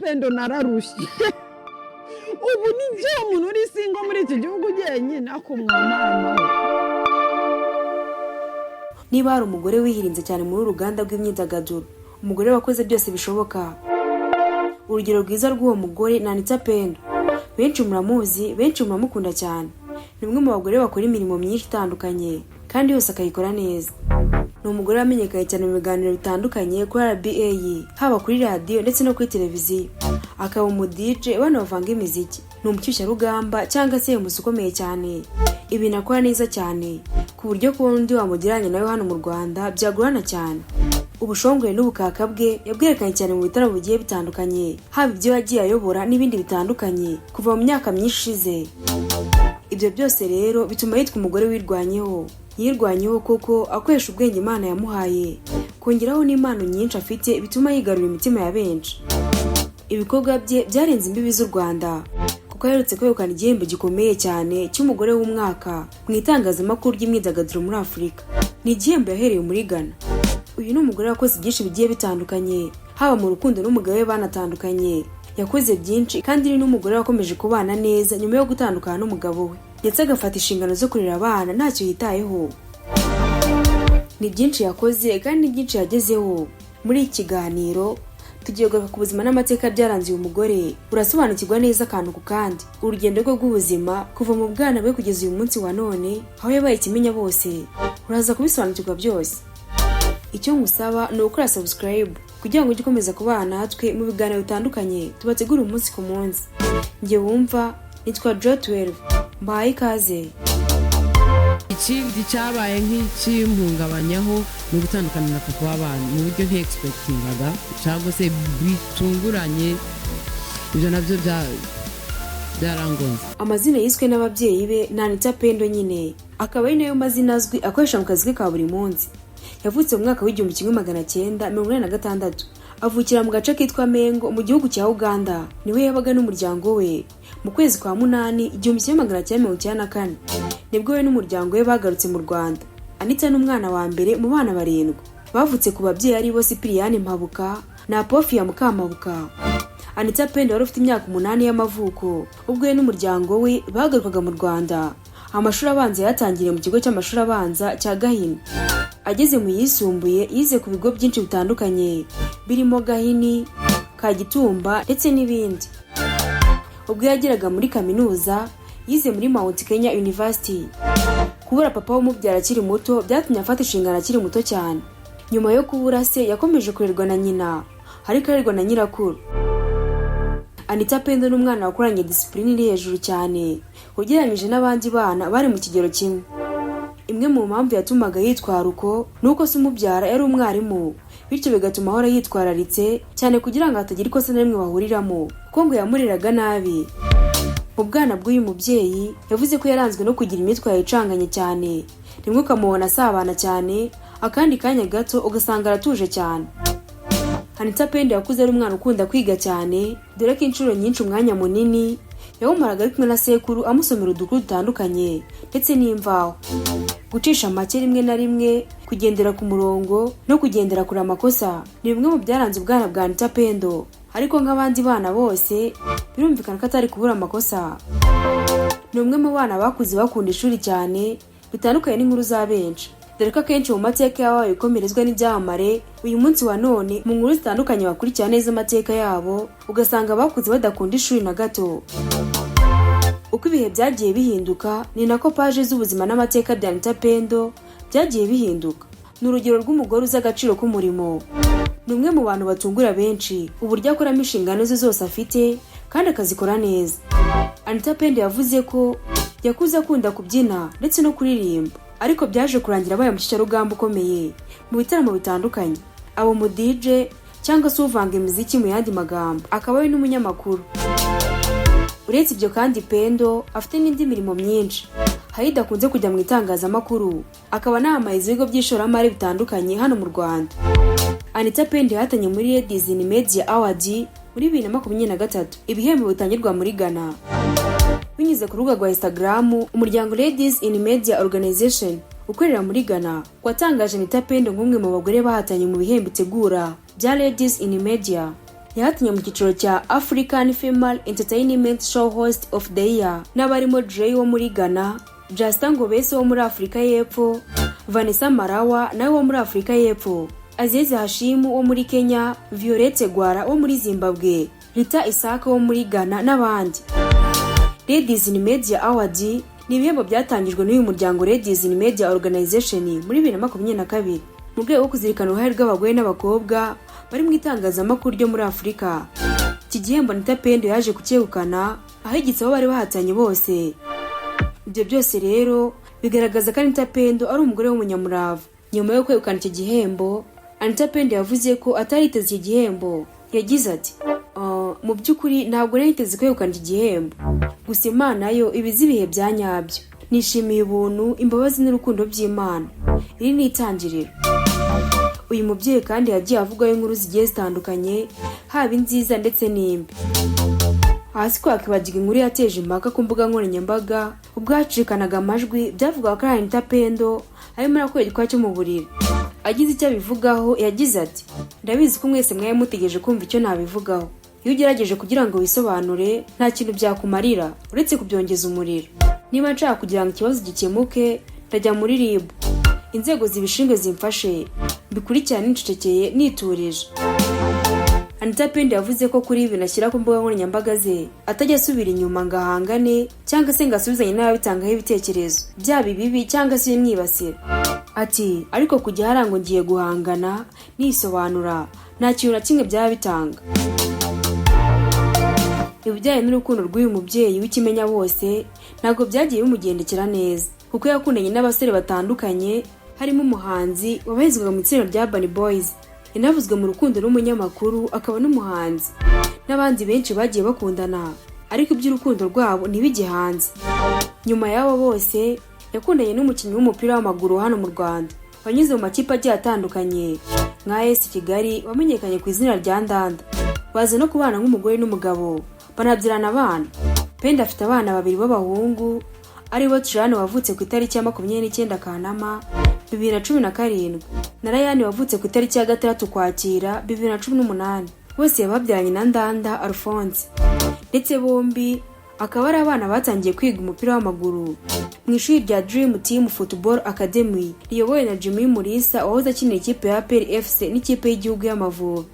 Pendo nararushye ubu ni byo umuntu uri singo muri iki gihugu genyine akumwana. Niba hari umugore wihirinze cyane muri uruganda rw'imyidagaduro, umugore wakoze byose bishoboka. Urugero rwiza rw'uwo mugore ni Anita Pendo. Benshi muramuzi, benshi muramukunda cyane. Ni umwe mu bagore bakora imirimo myinshi itandukanye kandi yose akayikora neza. Ni umugore wamenyekanye cyane mu biganiro bitandukanye kuri RBA, haba kuri radio ndetse no kuri televiziyo. Akaba umu DJ abana bavanga imiziki. Ni umushyushyarugamba cyangwa se umusi ukomeye cyane. Ibi nakora neza cyane ku buryo kubona undi wamugiranye nawe hano mu Rwanda byagorana cyane. Ubushongore n'ubukaka bwe yabwerekanye cyane mu bitaramo bigiye bitandukanye, haba ibyo yagiye ayobora n'ibindi bitandukanye kuva mu myaka myinshi ishize. Ibyo byose rero bituma yitwa umugore wirwanyeho. Yirwanyeho koko akoresha ubwenge Imana yamuhaye, kongeraho n'impano nyinshi afite bituma yigarura imitima ya benshi. Ibikorwa bye byarenze imbibi z'u Rwanda kuko aherutse kwegukana igihembo gikomeye cyane cy'umugore w'umwaka mu itangazamakuru ry'imyidagaduro muri Afurika. Ni igihembo yahereye muri Ghana. Uyu ni umugore wakoze byinshi bigiye bitandukanye, haba mu rukundo n'umugabo we banatandukanye. Yakoze byinshi kandi ni n'umugore wakomeje kubana neza nyuma yo gutandukana n'umugabo we, ndetse agafata inshingano zo kurera abana ntacyo yitayeho. Ni byinshi yakoze kandi ni byinshi yagezeho. Muri iki kiganiro tugiye kugaruka ku buzima n'amateka byaranze uyu mugore. Urasobanukirwa neza akantu ku kandi urugendo rwe rw'ubuzima kuva mu bwana bwe kugeza uyu munsi wa none, aho yabaye ikimenya bose. Uraza kubisobanukirwa byose. Icyo ngusaba ni ukora subscribe kugira ngo ujye ukomeza kubana natwe mu biganiro bitandukanye tubategura umunsi ku munsi. Njye wumva nitwa Jo12, mbaye ikaze. Ikindi cyabaye nk'ikimpungabanyaho ni ugutandukana na papa w'abana mu buryo nti-expectingaga cyangwa se bitunguranye. Ibyo nabyo byarangoze. Amazina yiswe n'ababyeyi be ni Anita Pendo nyine, akaba ari nayo mazina azwi akoresha mu kazi ke ka buri munsi. Yavutse mu mwaka w'1986. Avukira mu gace kitwa Mengo mu gihugu cya Uganda. Niwe yabaga n'umuryango we. Mu kwezi kwa munani 1994 nibwo we n'umuryango we bagarutse mu Rwanda. Anita n'umwana wa mbere mu bana 7. Bavutse ku babyeyi ari bo Cyprien Mpabuka na Apofia Mukamabuka. Anita Pendo wari ufite imyaka 8 y'amavuko ubwo we n'umuryango we bagarukaga mu Rwanda. Amashuri abanza yatangiriye mu kigo cy'amashuri abanza cya Gahini. Ageze mu yisumbuye yize ku bigo byinshi bitandukanye birimo Gahini, Kagitumba ndetse n'ibindi. Ubwo yageraga muri kaminuza yize muri Mount Kenya University. Kubura papa w'umubyara akiri muto byatumye afata inshingano akiri muto cyane. Nyuma yo kubura se yakomeje kurerwa na nyina, ariko arerwa na nyirakuru. Anita Pendo n'umwana wakoranye discipline iri hejuru cyane ugereranyije n'abandi bana bari mu kigero kimwe. Imwe mu mpamvu yatumaga yitwara uko nuko se umubyara yari umwarimu, bityo bigatuma ahora yitwararitse cyane kugira ngo hatagira ikosa na rimwe bahuriramo kuko ngo yamureraga nabi. Mu bwana bw'uyu mubyeyi yavuze ko yaranzwe no kugira imyitwarire icanganye cyane. Rimwe ukamubona asabana cyane, akandi kanya gato ugasanga aratuje cyane. Anita Pendo yakuze ari umwana ukunda kwiga cyane, dore ko inshuro nyinshi umwanya munini yawumaraga ari kumwe na sekuru amusomera udukuru dutandukanye ndetse n'imvaho. Gucisha make rimwe na rimwe, kugendera ku murongo no kugendera kure amakosa ni bimwe mu byaranze ubwana bwa Anita Pendo. Ariko nk'abandi bana bose birumvikana ko atari kubura amakosa. Ni umwe mu bana bakuze bakunda ishuri cyane, bitandukanye n'inkuru za benshi, dore ko akenshi mu mateka yabaye ikomerezwa n'ibyamamare. Uyu munsi wa none mu nkuru zitandukanye bakurikira neza amateka yabo ugasanga bakuze badakunda ishuri na gato. Uko ibihe byagiye bihinduka ni nako paje z'ubuzima n'amateka bya Anita Pendo byagiye bihinduka. Ni urugero rw'umugore uzi agaciro k'umurimo. Ni umwe mu bantu batungura benshi uburyo akoramo inshingano ze zose afite kandi akazikora neza. Anita Pendo yavuze ko yakuze akunda kubyina ndetse no kuririmba, ariko byaje kurangira abaye umushyushyarugamba ukomeye mu bitaramo bitandukanye. Abo mu DJ cyangwa se uvanga imiziki mu yandi magambo, akaba ari n'umunyamakuru. Uretse ibyo kandi Pendo afite n'indi mirimo myinshi. Hari idakunze kujya mu itangazamakuru, akaba n'amayizi ibigo by'ishoramari bitandukanye hano mu Rwanda. Anita Pendo yahatanye muri Ladies in Media Award muri 2023, ibihembo bitangirwa muri Ghana. Binyuze ku rubuga rwa Instagram, umuryango Ladies in Media Organization ukorera muri Ghana watangaje Anita Pendo nk'umwe mu bagore bahatanye mu bihembo itegura bya Ladies in Media. yahatinye mu cyiciro cya African Female Entertainment Show Host of the Year n'abarimo Dre wo muri Ghana, Justin Ngobese wo muri Afurika y'Epfo, Vanessa Marawa nawe wo muri Afurika y'Epfo, Azizi Hashimu wo muri Kenya, Violette Gwara wo muri Zimbabwe, Rita Isaka wo muri Ghana n'abandi. Ladies in Media Award ni ibihembo byatangijwe n'uyu muryango Ladies in Media Organization muri 2022 mu rwego rwo kuzirikana uruhare rw'abagore n'abakobwa bari mu itangazamakuru ryo muri Afurika. Iki gihembo Anita Pendo yaje kucyegukana ahigitse abo bari bahatanye bose. Ibyo byose rero bigaragaza ko Anita Pendo ari umugore w'umunyamurava. Nyuma yo kwegukana iki gihembo, Anita Pendo yavuze ko atariteze iki gihembo. Yagize ati mu by'ukuri ntabwo niteze kwegukana iki gihembo, gusa Imana yo ibizi ibihe bya nyabyo. Nishimiye ubuntu, imbabazi n'urukundo by'Imana. Iri ni itangiriro. Uyu mubyeyi kandi yagiye avugaho inkuru zigiye zitandukanye, haba inziza ndetse n'imbi. Hasi kwakibagirwa inkuru yateje impaka ku mbuga nkoranyambaga ubwo hacikanaga amajwi byavugaga ko Anita Pendo arimo arakwereka cyo mu buriri. Agize icyo abivugaho yagize ati, ndabizi ko mwese mwaye mutegereje kumva icyo nabivugaho. Iyo ugerageje kugira ngo wisobanure nta kintu byakumarira uretse kubyongeza umuriro. Niba nshaka kugira ngo ikibazo gikemuke ndajya muri RIB, inzego zibishinzwe zimfashe bikurikirana nicecekeye niturije. Anita Pendo yavuze ko kuri ibi nashyira ku mbuga nkoranyambaga ze atajya asubira inyuma ngo ahangane cyangwa se ngo asubizanye n'ababitangaho ibitekerezo byaba bibi cyangwa se bimwibasira. Ati ariko kujya harango ngiye guhangana nisobanura nta kintu na kimwe byaba bitanga. Ibijyanye n'urukundo rw'uyu mubyeyi w'ikimenya bose ntabwo byagiye bimugendekera neza kuko yakundanye n'abasore batandukanye, harimo umuhanzi wabarizwaga mu itsinda rya Urban Boys, yanavuzwe mu rukundo n'umunyamakuru akaba n'umuhanzi, n'abandi benshi bagiye bakundana ariko iby'urukundo rwabo ntibijye hanze. Nyuma y'abo bose yakundanye n'umukinnyi w'umupira w'amaguru hano mu Rwanda wanyuze mu makipe agiye atandukanye nka AS Kigali wamenyekanye ku izina rya Ndanda. Baza no kubana nk'umugore n'umugabo, banabyirana abana. Pendo afite abana babiri b'abahungu aribo Triane wavutse ku itariki ya 29 Kanama 2017 na Ryan wavutse ku itariki ya 3 Ukwakira 2018. Bose yababyaranye na Ndanda Alphonse, ndetse bombi akaba ari abana batangiye kwiga umupira w'amaguru mu ishuri rya Dream Team Football Academy riyobowe na Jimmy Mulisa wahoze akinira ikipe ya APR FC n'ikipe y'igihugu y'Amavubi.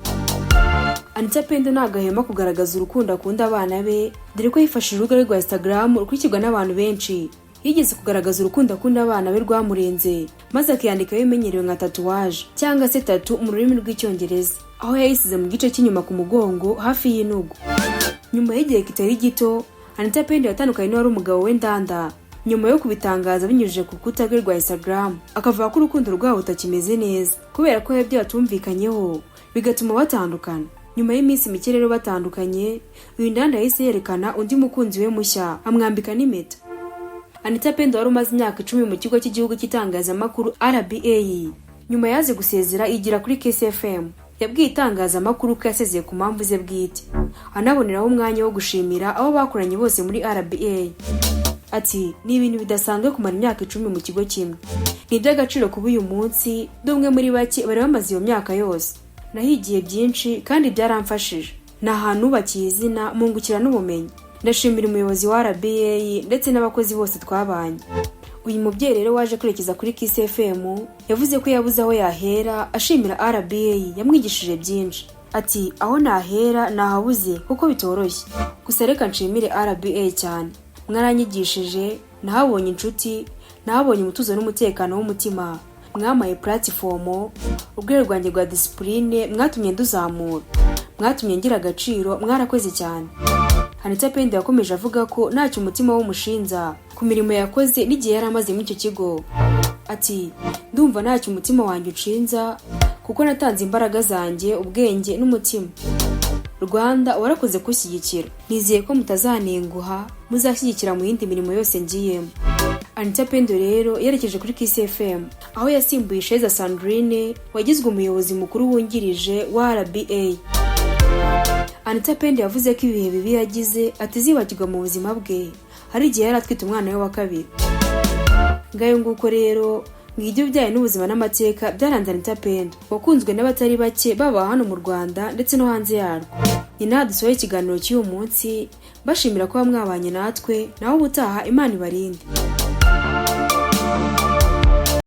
Anita Pendo ntagahema kugaragaza urukundo akunda abana be, dore ko yifashishije urubuga rwa Instagram rukurikirwa n'abantu benshi. Yigeze kugaragaza urukundo akunda abana be rwamurenze, maze akiyandikaho imenyerewe nka tatuwaje cyangwa se tatu mu rurimi rw'icyongereza, aho yayisize mu gice cy'inyuma ku mugongo hafi y'intugu. Nyuma y'igihe kitari gito, Anita Pendo yatandukanye n'uwari umugabo we Ndanda. Nyuma yo kubitangaza binyujije ku rukuta rwe rwa Instagram, akavuga ko urukundo rwabo rutakimeze neza kubera ko ibyo batumvikanyeho bigatuma batandukana. Nyuma y'iminsi mike rero batandukanye, uyu Ndanda yahise yerekana undi mukunzi we mushya amwambika n'impeta. Anita Pendo wari umaze imyaka 10 mu kigo cy'igihugu cy'itangazamakuru RBA, nyuma yaje gusezera igira kuri Kiss FM. Yabwiye itangazamakuru ko yasezeye ku mpamvu ze bwite, anaboneraho umwanya wo gushimira abo bakoranye bose muri RBA. Ati ni ibintu bidasanzwe kumara imyaka 10 mu kigo kimwe, ni iby'agaciro kuba uyu munsi dumwe muri bake bari bamaze iyo myaka yose. Nahigiye byinshi kandi byaramfashije, na hantu bakiye izina mungukira n'ubumenyi. Ndashimira umuyobozi wa RBA ndetse n'abakozi bose twabanye. Uyu mubyeyi rero waje kurekeza kuri Kiss FM yavuze ko yabuze aho yahera ashimira RBA yamwigishije byinshi. Ati aho nahera nahabuze kuko bitoroshye, gusa reka nshimire RBA cyane, mwaranyigishije, nahabonye inshuti, nahabonye umutuzo n'umutekano w'umutima, mwamaye platform, ubwere rwanjye rwa discipline mwatumye nduzamura, mwatumye ngira agaciro, mwarakoze cyane. Anita Pendo yakomeje avuga ko ntacyo umutima w'umushinza ku mirimo yakoze n'igihe yari amaze muri icyo kigo. Ati ndumva ntacyo umutima wanjye ucinza kuko natanze imbaraga zanjye, ubwenge n'umutima. Rwanda warakoze kushyigikira, nizeye ko mutazanenguha, muzashyigikira mu yindi mirimo yose ngiyemo. Anita Pendo rero yerekeje kuri Kiss FM aho yasimbuye Sheza Sandrine wagizwe umuyobozi mukuru wungirije wa RBA. Anita Pendo yavuze ko ibihe bibi yagize atizibagirwa mu buzima bwe, hari igihe yari atwite umwana we wa kabiri. Ngayo nguko rero ngibyo byaye n'ubuzima n'amateka byaranze Anita Pendo wakunzwe n'abatari bake baba hano mu Rwanda ndetse no hanze yarwo. Ni naha dusohoye ikiganiro cy'uyu munsi bashimira ko mwabanye natwe, naho ubutaha Imana ibarinde.